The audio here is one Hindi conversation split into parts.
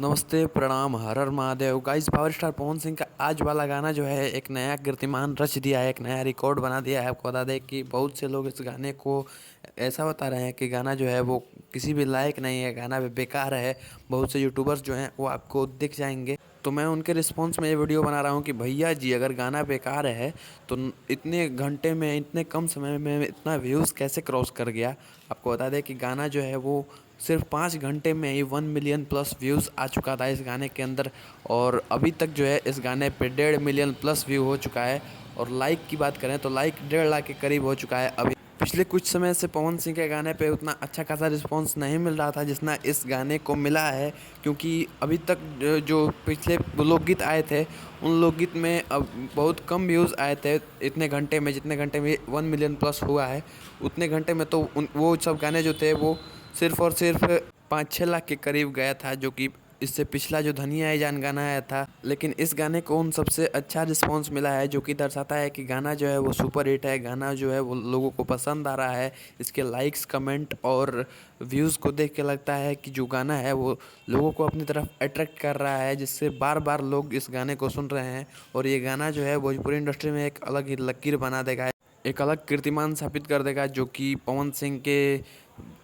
नमस्ते, प्रणाम, हर हर Mahadev. Guys, power star Pawan Singh का आज वाला गाना जो है एक नया कीर्तिमान रच दिया है, एक नया रिकॉर्ड बना दिया है। आपको बता दें कि बहुत से लोग इस गाने को ऐसा बता रहे हैं कि गाना जो है वो किसी भी लायक नहीं है, गाना भी बेकार है। बहुत से यूट्यूबर्स जो हैं वो आपको दिख जाएंगे। तो मैं उनके रिस्पॉन्स में ये वीडियो बना रहा हूँ कि भैया जी, अगर गाना बेकार है तो इतने घंटे में, इतने कम समय में इतना व्यूज़ कैसे क्रॉस कर गया। आपको बता दें कि गाना जो है वो सिर्फ 5 घंटे में ही 1 मिलियन प्लस व्यूज़ आ चुका था इस गाने के अंदर। और अभी तक जो है इस गाने पे 1.5 मिलियन प्लस व्यू हो चुका है। और लाइक की बात करें तो लाइक 1.5 लाख के करीब हो चुका है अभी। पिछले कुछ समय से पवन सिंह के गाने पे उतना अच्छा खासा रिस्पांस नहीं मिल रहा था जितना इस गाने को मिला है, क्योंकि अभी तक जो पिछले लोकगीत आए थे उन लोकगीत में अब बहुत कम व्यूज़ आए थे। इतने घंटे में, जितने घंटे में 1 मिलियन प्लस हुआ है उतने घंटे में तो वो सब गाने जो थे वो सिर्फ और सिर्फ 5-6 लाख के करीब गया था, जो कि इससे पिछला जो धनिया है जान गाना आया था। लेकिन इस गाने को उन सबसे अच्छा रिस्पांस मिला है, जो कि दर्शाता है कि गाना जो है वो सुपर हिट है। गाना जो है वो लोगों को पसंद आ रहा है। इसके लाइक्स, कमेंट और व्यूज़ को देख के लगता है कि जो गाना है वो लोगों को अपनी तरफ अट्रैक्ट कर रहा है, जिससे बार बार लोग इस गाने को सुन रहे हैं। और ये गाना जो है भोजपुरी इंडस्ट्री में एक अलग ही लकीर बना देगा, एक अलग कीर्तिमान स्थापित कर देगा, जो कि पवन सिंह के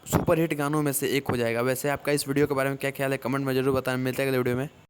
सुपर हिट गानों में से एक हो जाएगा। वैसे आपका इस वीडियो के बारे में क्या ख्याल है, कमेंट में ज़रूर बताना। मिलते हैं अगले वीडियो में।